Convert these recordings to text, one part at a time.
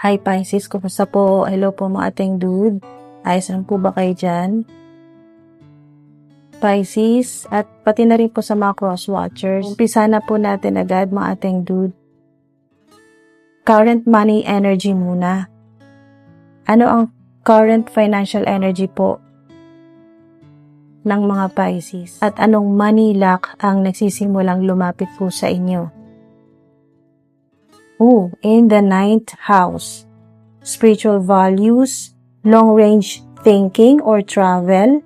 Hi Pisces, kumusta po? Hello po mga ating dude. Ayos lang po ba kayo dyan? Pisces, at pati na rin po sa mga cross-watchers. Umpisa na po natin agad mga ating dude. Current money energy muna. Ano ang current financial energy po ng mga Pisces? At anong money lack ang nagsisimulang lumapit po sa inyo? In the 9th house. Spiritual values, long-range thinking or travel.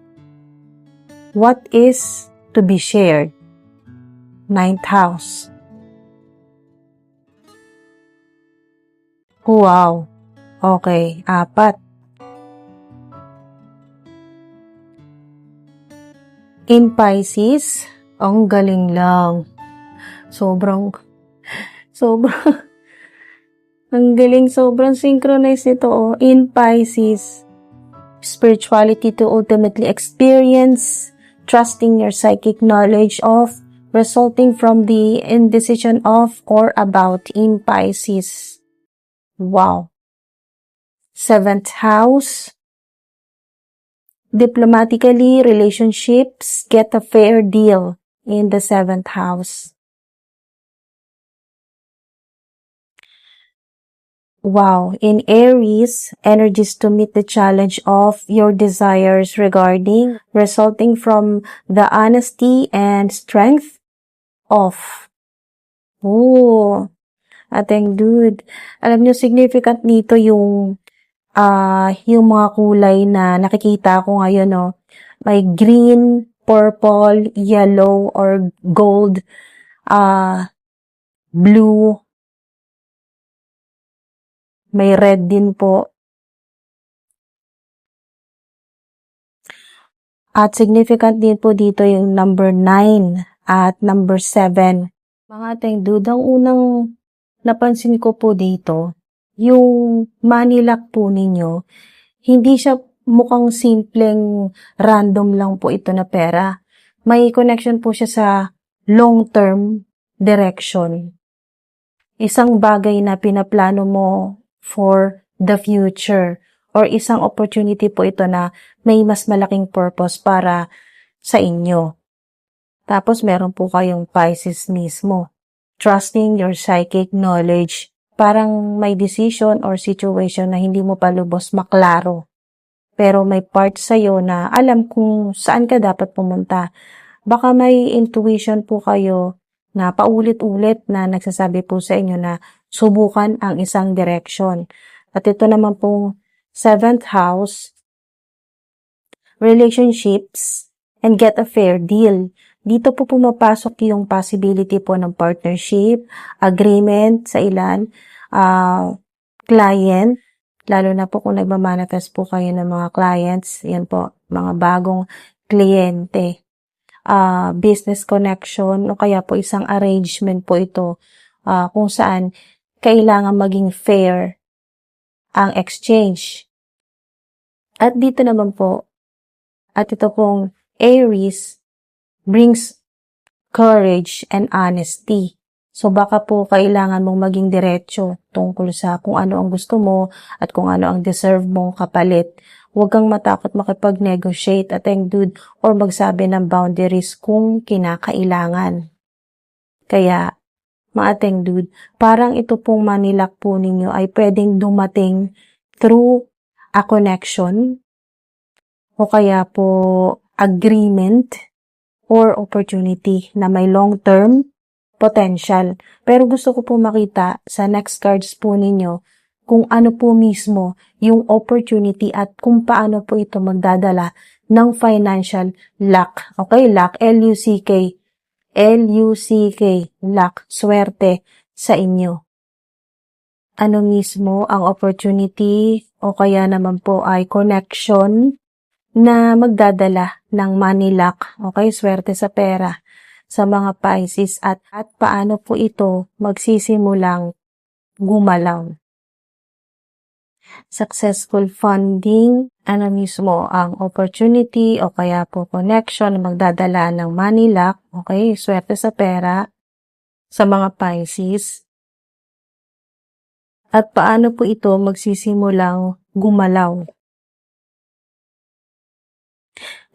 What is to be shared? 9th house. Wow. Okay, 4. In Pisces, ang galing lang. Sobrang ang galing, sobrang synchronized ito. In Pisces, spirituality to ultimately experience, trusting your psychic knowledge of, resulting from the indecision of or about in Pisces. Wow. 7th house, diplomatically, relationships, get a fair deal in the 7th house. Wow, in Aries, energies to meet the challenge of your desires resulting from the honesty and strength of. Ating dude. Alam nyo, significant nito yung mga kulay na nakikita ko ngayon, no? May green, purple, yellow, or gold, blue, may red din po. At significant din po dito yung number 9 at number 7. Mga ating dude, ang unang napansin ko po dito, yung money luck po ninyo, hindi siya mukhang simpleng random lang po ito na pera. May connection po siya sa long-term direction. Isang bagay na pinaplano mo for the future, or isang opportunity po ito na may mas malaking purpose para sa inyo. Tapos meron po kayong Pisces mismo. Trusting your psychic knowledge. Parang may decision or situation na hindi mo pa lubos maklaro. Pero may part sa'yo na alam kung saan ka dapat pumunta. Baka may intuition po kayo na paulit-ulit na nagsasabi po sa inyo na subukan ang isang direction. At ito naman pong 7th house, relationships, and get a fair deal. Dito po pumapasok yung possibility po ng partnership, agreement sa ilan, client, lalo na po kung nagmamanifest po kayo ng mga clients, yan po, mga bagong kliyente, business connection, o kaya po isang arrangement po ito, kung saan kailangan maging fair ang exchange. At dito naman po, at ito pong Aries, brings courage and honesty. So baka po kailangan mong maging diretso tungkol sa kung ano ang gusto mo at kung ano ang deserve mong kapalit. Huwag kang matakot makipag-negotiate at dude or magsabi ng boundaries kung kinakailangan. Kaya, mga dude, parang ito pong manilak po ninyo ay pwedeng dumating through a connection o kaya po agreement or opportunity na may long-term potential. Pero gusto ko po makita sa next cards po ninyo kung ano po mismo yung opportunity at kung paano po ito magdadala ng financial luck. Okay, luck, L-U-C-K, luck, swerte sa inyo. Ano mismo ang opportunity o kaya naman po ay connection na magdadala ng money luck, okay, swerte sa pera sa mga Pisces at paano po ito magsisimulang gumalaw. Successful funding, ano mismo ang opportunity o kaya po connection na magdadala ng money luck, okay, swerte sa pera sa mga Pisces. At paano po ito magsisimulang gumalaw?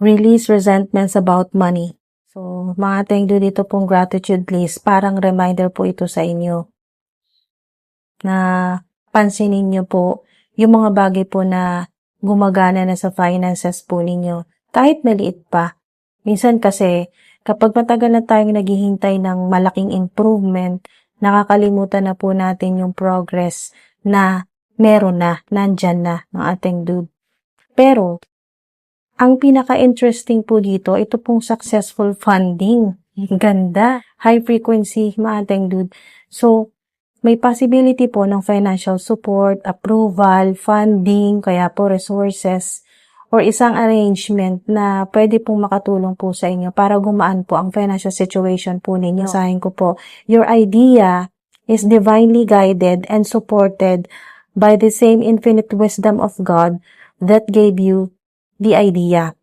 Release resentments about money. So, mga tengdo dito pong gratitude list, parang reminder po ito sa inyo na pansinin niyo po yung mga bagay po na gumagana na sa finances po ninyo. Kahit maliit pa. Minsan kasi, kapag matagal na tayong naghihintay ng malaking improvement, nakakalimutan na po natin yung progress na meron na, nandyan na ng ating dude. Pero, ang pinaka-interesting po dito, ito pong successful funding. Ganda. High frequency, mga ating dude. So, may possibility po ng financial support, approval, funding, kaya po resources, or isang arrangement na pwede pong makatulong po sa inyo para gumaan po ang financial situation po ninyo. Sahin ko po, your idea is divinely guided and supported by the same infinite wisdom of God that gave you the idea.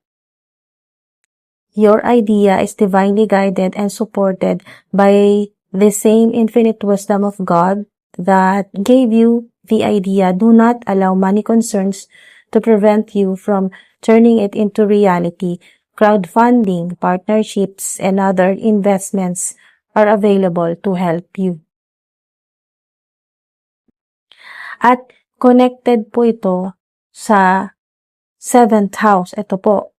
Your idea is divinely guided and supported by the same infinite wisdom of God that gave you the idea. Do not allow money concerns to prevent you from turning it into reality. Crowdfunding, partnerships, and other investments are available to help you. At connected po ito sa 7th house. Ito po.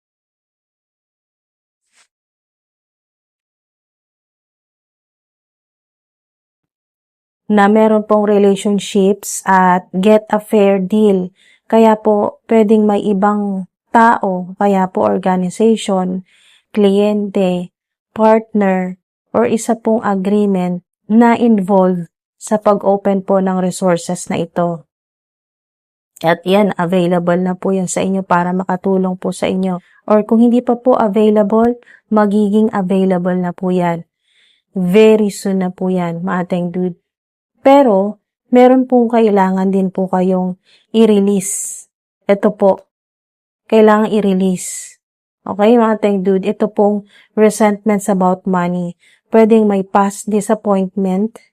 Na meron pong relationships at get a fair deal. Kaya po, pwedeng may ibang tao, kaya po organization, kliyente, partner, or isa pong agreement na involved sa pag-open po ng resources na ito. At yan, available na po yan sa inyo para makatulong po sa inyo. Or kung hindi pa po available, magiging available na po yan. Very soon na po yan, mga ating dude. Pero, meron pong kailangan din po kayong i-release. Ito po, kailangan i-release. Okay, mga teng dude, ito pong resentments about money. Pwedeng may past disappointment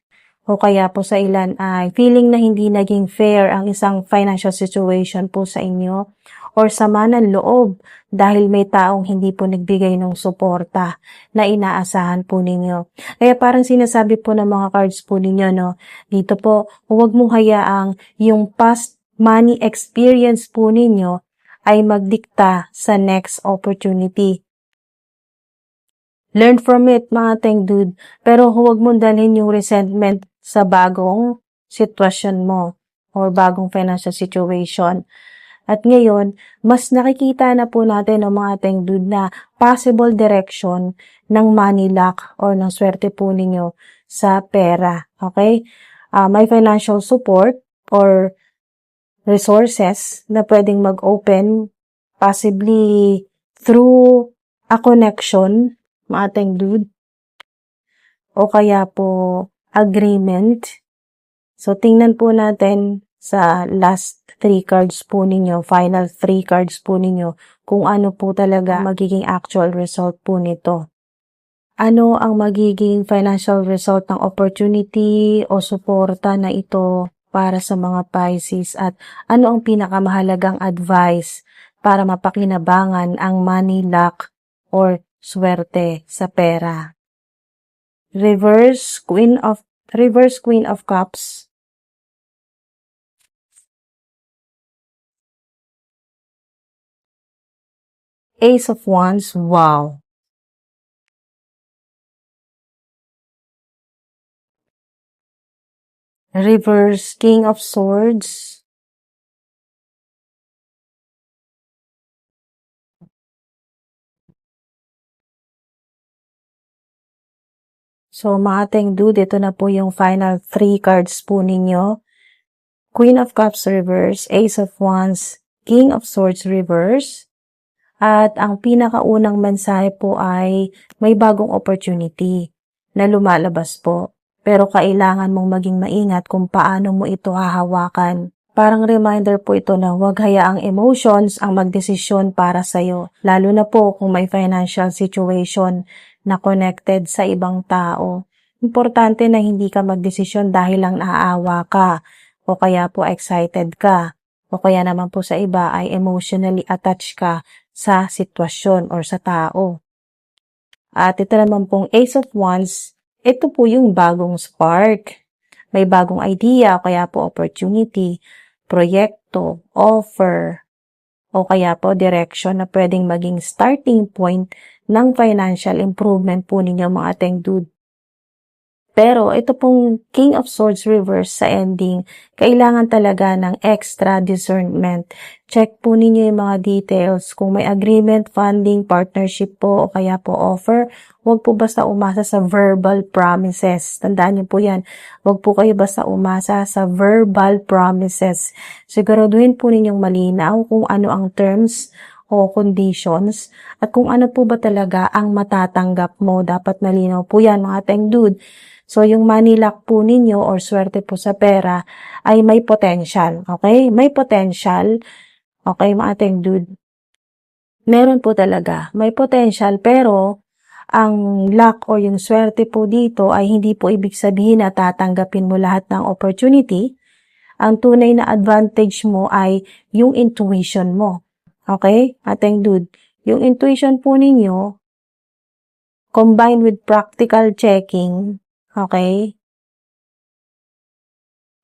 o kaya po sa ilan ay feeling na hindi naging fair ang isang financial situation po sa inyo or sama ng loob dahil may taong hindi po nagbigay ng suporta na inaasahan po ninyo. Kaya parang sinasabi po ng mga cards po ninyo, no, dito po, huwag mong hayaang yung past money experience po ninyo ay magdikta sa next opportunity. Learn from it, mga teng dude, pero huwag mong dalhin yung resentment sa bagong sitwasyon mo or bagong financial situation. At ngayon, mas nakikita na po natin ng mga ating dude na possible direction ng money luck or ng swerte po ninyo sa pera. Okay? May financial support or resources na pwedeng mag-open possibly through a connection, mga ating dude, o kaya po agreement. So, tingnan po natin sa last 3 cards po ninyo, final 3 cards po ninyo, kung ano po talaga magiging actual result po nito. Ano ang magiging financial result ng opportunity o suporta na ito para sa mga Pisces at ano ang pinakamahalagang advice para mapakinabangan ang money luck or swerte sa pera. Reverse Queen of Cups. Ace of Wands, wow. Reverse King of Swords. So, mga teng dude, ito na po yung final 3 cards po ninyo. Queen of Cups reverse, Ace of Wands, King of Swords reverse. At ang pinakaunang mensahe po ay may bagong opportunity na lumalabas po. Pero kailangan mong maging maingat kung paano mo ito hahawakan. Parang reminder po ito na huwag hayaang emotions ang magdesisyon para sa'yo. Lalo na po kung may financial situation na connected sa ibang tao. Importante na hindi ka magdesisyon dahil lang naaawa ka o kaya po excited ka, o kaya naman po sa iba ay emotionally attached ka sa sitwasyon or sa tao. At ito naman pong Ace of Wands, ito po yung bagong spark. May bagong idea o kaya po opportunity, proyekto, offer, o kaya po direction na pwedeng maging starting point ng financial improvement po ninyo mga tengdud. Pero ito pong King of Swords reverse sa ending, kailangan talaga ng extra discernment. Check po ninyo yung mga details. Kung may agreement, funding, partnership po o kaya po offer, huwag po basta umasa sa verbal promises. Tandaan niyo po yan. Huwag po kayo basta umasa sa verbal promises. Siguraduhin po ninyong malinaw kung ano ang terms o conditions at kung ano po ba talaga ang matatanggap mo. Dapat malinaw po yan mga tengdud. So, yung money luck po ninyo or swerte po sa pera ay may potential. Okay? May potential. Okay, mga tengdud. Meron po talaga. May potential pero ang luck o yung swerte po dito ay hindi po ibig sabihin na tatanggapin mo lahat ng opportunity. Ang tunay na advantage mo ay yung intuition mo. Okay? Ating dude, yung intuition po ninyo, combined with practical checking, okay?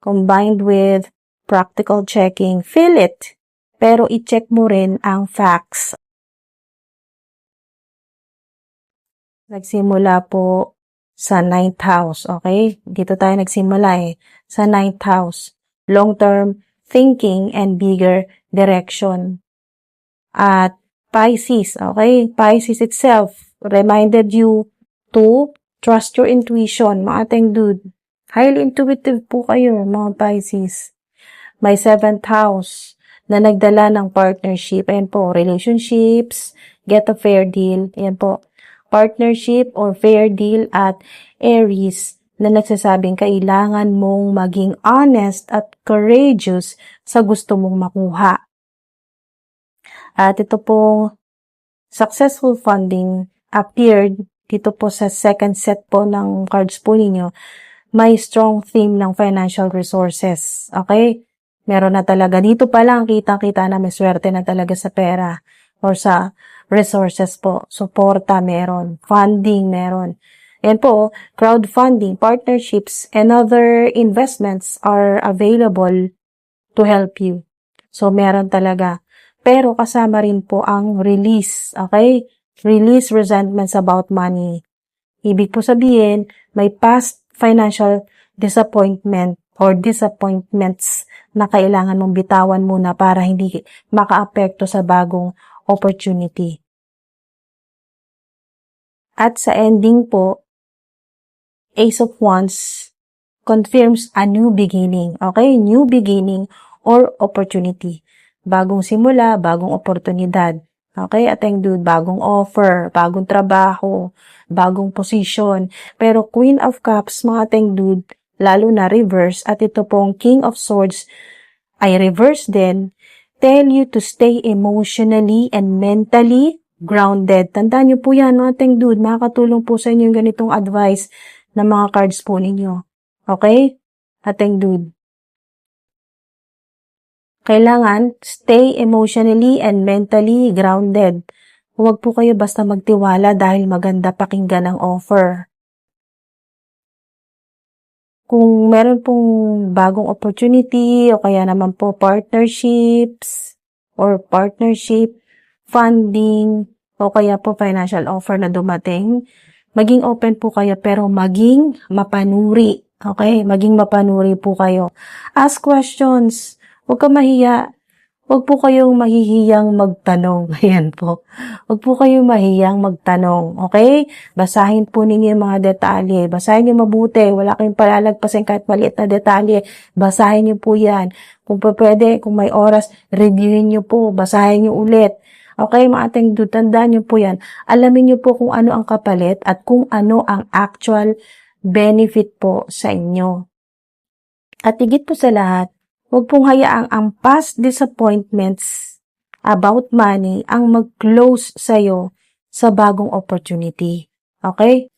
Combined with practical checking, feel it. Pero i-check mo rin ang facts. Nagsimula po sa 9th house, okay? Dito tayo nagsimula sa 9th house. Long-term thinking and bigger direction. At Pisces, okay? Pisces itself reminded you to trust your intuition, mga tengdud. Highly intuitive po kayo, mga Pisces. May 7th house na nagdala ng partnership. Ayan po, relationships, get a fair deal. Ayan po, partnership or fair deal at Aries na nagsasabing kailangan mong maging honest at courageous sa gusto mong makuha. At ito po, successful funding appeared dito po sa second set po ng cards po ninyo. May strong theme ng financial resources. Okay? Meron na talaga. Dito pa lang, kita-kita na may swerte na talaga sa pera or sa resources po. Suporta meron. Funding meron. Yan po, crowdfunding, partnerships, and other investments are available to help you. So, meron talaga. Pero kasama rin po ang release, okay? Release resentments about money. Ibig po sabihin, may past financial disappointment or disappointments na kailangan mong bitawan muna para hindi makaapekto sa bagong opportunity. At sa ending po, Ace of Wands confirms a new beginning, okay? New beginning or opportunity. Bagong simula, bagong oportunidad. Okay? Ating dude, bagong offer, bagong trabaho, bagong position. Pero Queen of Cups, mga ating dude, lalo na reverse, at ito pong King of Swords ay reverse din, tell you to stay emotionally and mentally grounded. Tandaan niyo po yan, mga ating dude, makakatulong po sa inyo yung ganitong advice ng mga cards po ninyo. Okay? Ating dude. Kailangan stay emotionally and mentally grounded. Huwag po kayo basta magtiwala dahil maganda pakinggan ang offer. Kung meron pong bagong opportunity o kaya naman po partnerships or partnership, funding o kaya po financial offer na dumating, maging open po kayo pero maging mapanuri. Okay? Maging mapanuri po kayo. Ask questions. Huwag ka mahiya. Huwag po kayong mahihiyang magtanong. Ayan po. Huwag po kayong mahihiyang magtanong. Okay? Basahin po ninyo yung mga detalye. Basahin niyo mabuti. Wala kayong palalagpasin kahit maliit na detalye. Basahin niyo po yan. Kung pwede, kung may oras, reviewin niyo po. Basahin niyo ulit. Okay, mga ating tandaan niyo po yan. Alamin niyo po kung ano ang kapalit at kung ano ang actual benefit po sa inyo. At higit po sa lahat, huwag pong hayaang ang past disappointments about money ang mag-close sa'yo sa bagong opportunity. Okay?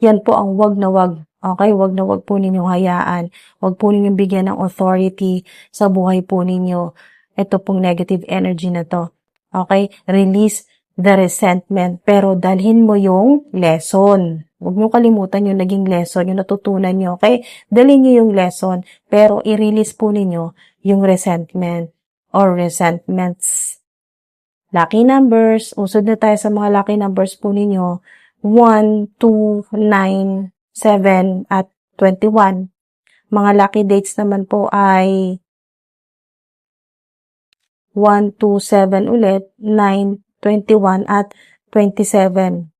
Yan po ang wag na wag Okay, wag na wag po ninyong hayaan. Wag po ninyong bigyan ng authority sa buhay po ninyo. Ito pong negative energy na to. Okay? Release the resentment. Pero dalhin mo yung lesson. Huwag nyo kalimutan yung naging lesson, yung natutunan nyo. Okay? Dalhin nyo yung lesson. Pero i-release po ninyo yung resentment or resentments. Lucky numbers. Usod na tayo sa mga lucky numbers po ninyo. 1, 2, 9, 7, at 21. Mga lucky dates naman po ay 1, 2, 7 ulit, 9, 21, at 27.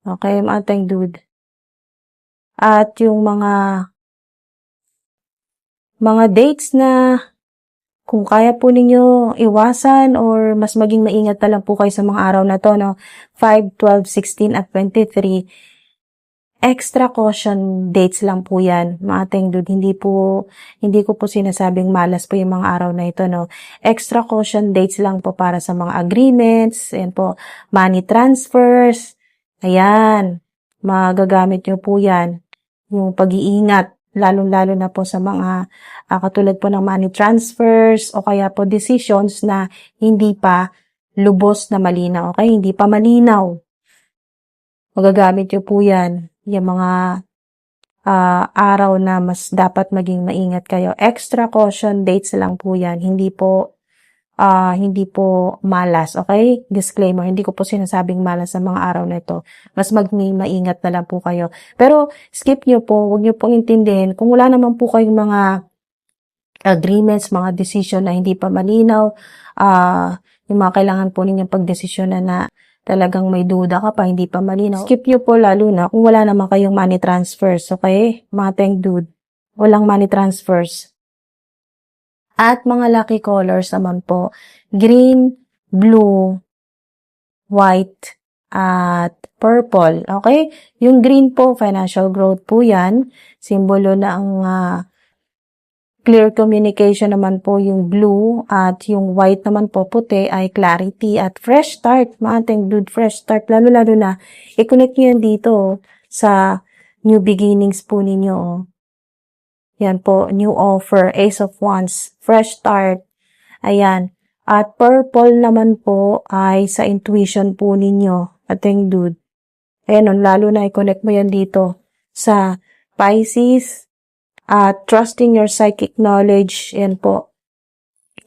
Okay, mga teng dude. At yung mga dates na kung kaya po ninyo iwasan or mas maging maingat na lang po kayo sa mga araw na to, no? 5, 12, 16, at 23. Extra caution dates lang po yan, mga teng dude. Hindi ko po sinasabing malas po yung mga araw na ito, no? Extra caution dates lang po para sa mga agreements, ayan po, money transfers, ayan, magagamit nyo po yan, yung pag-iingat, lalo-lalo na po sa mga katulad po ng money transfers o kaya po decisions na hindi pa lubos na malinaw, okay? Hindi pa malinaw. Magagamit nyo po yan, yung mga araw na mas dapat maging maingat kayo. Extra caution dates lang po yan, hindi po malas, okay? Disclaimer, hindi ko po sinasabing malas sa mga araw na ito. Mas maging maingat na lang po kayo. Pero skip nyo po, huwag nyo pong intindihin. Kung wala naman po kayong mga agreements, mga decision na hindi pa malinaw, yung mga kailangan po ninyong pagdesisyon na talagang may duda ka pa, hindi pa malinaw. Skip nyo po lalo na kung wala naman kayong money transfers, okay? Mga teng dude, walang money transfers. At mga lucky colors naman po, green, blue, white, at purple, okay? Yung green po, financial growth po yan. Simbolo na ang clear communication naman po yung blue, at yung white naman po, puti, ay clarity at fresh start. Mga teng dude, fresh start. Lalo-lalo na, i-connect nyo yan dito sa new beginnings po ninyo. Yan po, new offer, Ace of Wands, fresh start. Ayan. At purple naman po ay sa intuition po ninyo, ating dude. Ayan, lalo na i-connect mo yan dito sa Pisces. Trusting your psychic knowledge, yan po.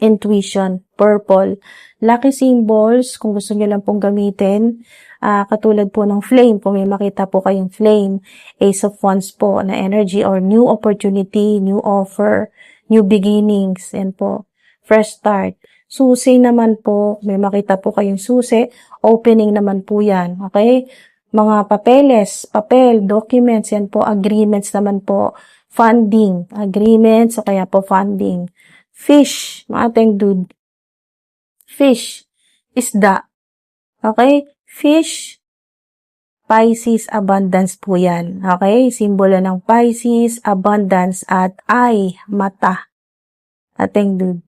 Intuition, purple. Lucky symbols, kung gusto nyo lang pong gamitin, katulad po ng flame, kung may makita po kayong flame, Ace of Wands po na energy or new opportunity, new offer, new beginnings, yan po. Fresh start. Susi naman po, may makita po kayong susi, opening naman po yan, okay? Mga papel, documents, yan po, agreements naman po, funding, agreements, o kaya po funding. Fish, mga teng dude. Fish, isda. Okay? Fish, Pisces, abundance po yan. Okay? Simbolo ng Pisces, abundance, at eye, mata. Ating dude.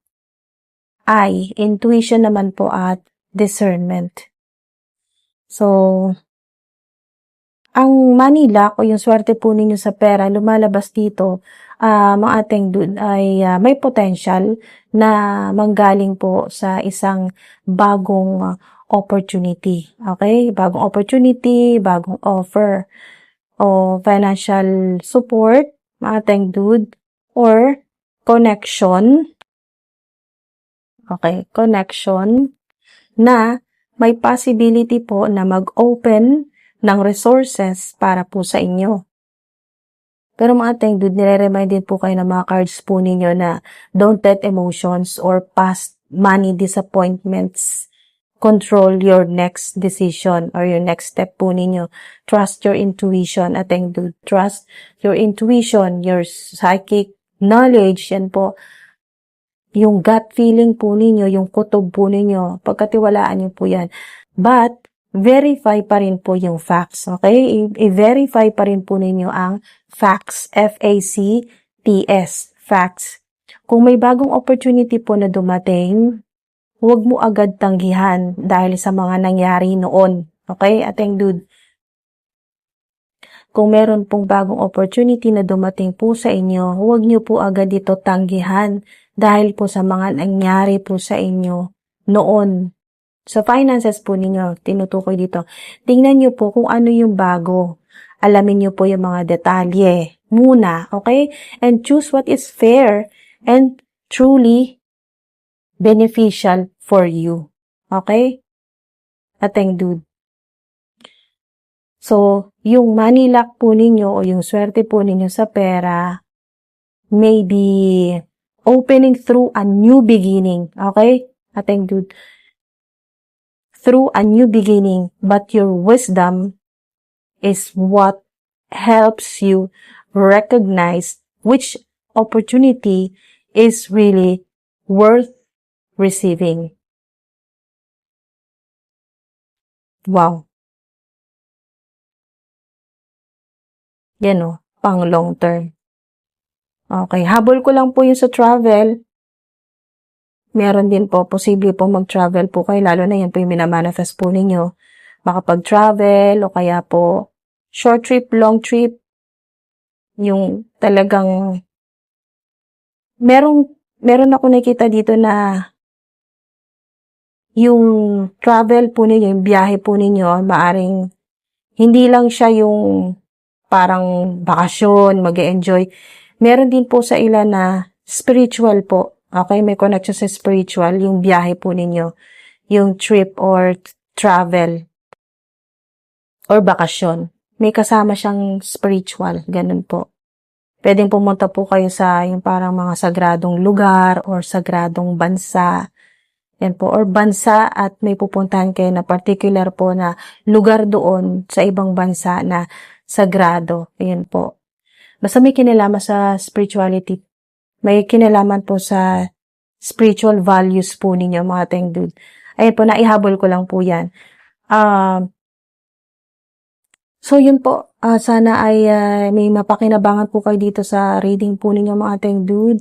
Eye, intuition naman po at discernment. So, ang money luck o yung swerte po ninyo sa pera lumalabas dito, mga ating dude, ay may potential na manggaling po sa isang bagong opportunity. Okay? Bagong opportunity, bagong offer o financial support, mga ating dude, or connection. Okay? Connection na may possibility po na mag-open ng resources para po sa inyo. Pero mga teng dude, nire-remind din po kayo ng mga cards po ninyo na don't let emotions or past money disappointments control your next decision or your next step po ninyo. Trust your intuition, ateng dude. Trust your intuition, your psychic knowledge, yan po. Yung gut feeling po ninyo, yung kutob po ninyo, pagkatiwalaan nyo po yan. But, verify pa rin po yung facts, okay? I-verify pa rin po ninyo ang facts, F-A-C-T-S, facts. Kung may bagong opportunity po na dumating, huwag mo agad tanggihan dahil sa mga nangyari noon, okay? Ateng dude. kung meron pong bagong opportunity na dumating po sa inyo, huwag niyo po agad ito tanggihan dahil po sa mga nangyari po sa inyo noon. Sa finances po ninyo, tinutukoy dito. Tingnan niyo po kung ano yung bago. Alamin niyo po yung mga detalye muna, okay? And choose what is fair and truly beneficial for you. Okay? Ateng dude. So, yung money luck po ninyo o yung swerte po ninyo sa pera may be opening through a new beginning. Okay? Ateng dude. Through a new beginning, but your wisdom is what helps you recognize which opportunity is really worth receiving. Wow. Yan o, pang long term. Okay, habol ko lang po yung sa travel. Meron din po, posible po mag-travel po kayo, lalo na yan po yung minamanifest po ninyo. Makapag-travel o kaya po short trip, long trip, yung talagang meron ako nakita dito na yung travel po ninyo, yung biyahe po ninyo, maaring hindi lang siya yung parang bakasyon, mag-enjoy. Meron din po sa ilan na spiritual po. Okay, may connection sa spiritual, yung biyahe po ninyo, yung trip or travel or bakasyon. May kasama siyang spiritual, ganun po. Pwedeng pumunta po kayo sa yung parang mga sagradong lugar or sagradong bansa. Yan po, or bansa at may pupuntahan kayo na particular po na lugar doon sa ibang bansa na sagrado. Yan po. Basta may kinalaman sa spirituality. May kinalaman po sa spiritual values po ninyo, mga teng dude. Ayun po, naihabol ko lang po yan. So, yun po. Sana ay may mapakinabangan po kayo dito sa reading po ninyo, mga teng dude.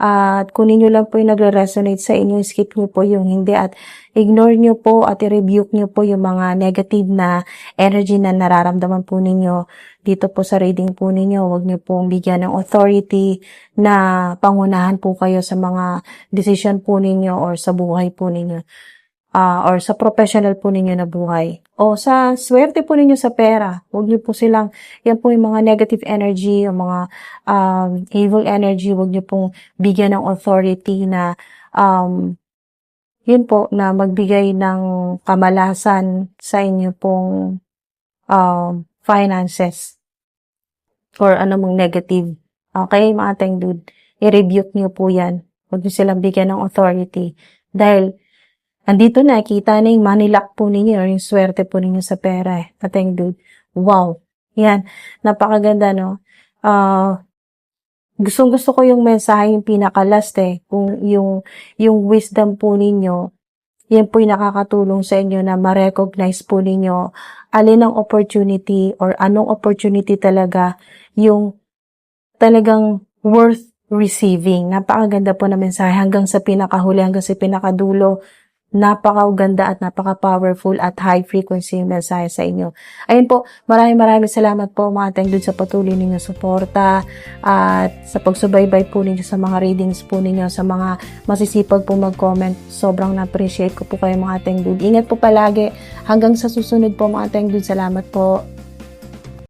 At kung ninyo lang po yung nagre-resonate sa inyo, skip nyo po yung hindi at ignore nyo po at i-rebuke nyo po yung mga negative na energy na nararamdaman po ninyo dito po sa reading po ninyo. Huwag nyo pong bigyan ng authority na pangunahan po kayo sa mga decision po ninyo or sa buhay po ninyo. Or sa professional po ninyo na buhay. O sa swerte po ninyo sa pera. Huwag niyo po silang, yan po yung mga negative energy, yung mga evil energy, huwag niyo pong bigyan ng authority na yun po, na magbigay ng kamalasan sa inyo pong finances or anumang negative. Okay, mga teng dude, i-rebuke niyo po yan. Huwag niyo silang bigyan ng authority. Dahil andito na, kita na yung money luck po ninyo or yung swerte po ninyo sa pera eh. Ateng dude. Wow. Yan. Napakaganda, no? Gustong-gusto ko yung mensahe yung pinaka-last eh. Kung yung wisdom po ninyo, yan po yung nakakatulong sa inyo na ma-recognize po ninyo alin ang opportunity or anong opportunity talaga yung talagang worth receiving. Napakaganda po na mensahe hanggang sa pinakahuli, hanggang sa pinakadulo. Napakaganda at napaka-powerful at high frequency yung mensahe sa inyo. Ayun po, maraming salamat po mga teng dude sa patuloy ninyong suporta at sa pagsubaybay po ninyo sa mga readings po ninyo, sa mga masisipag po mag-comment. Sobrang na-appreciate ko po kayo mga teng dude. Ingat po palagi. Hanggang sa susunod po mga teng dude. Salamat po.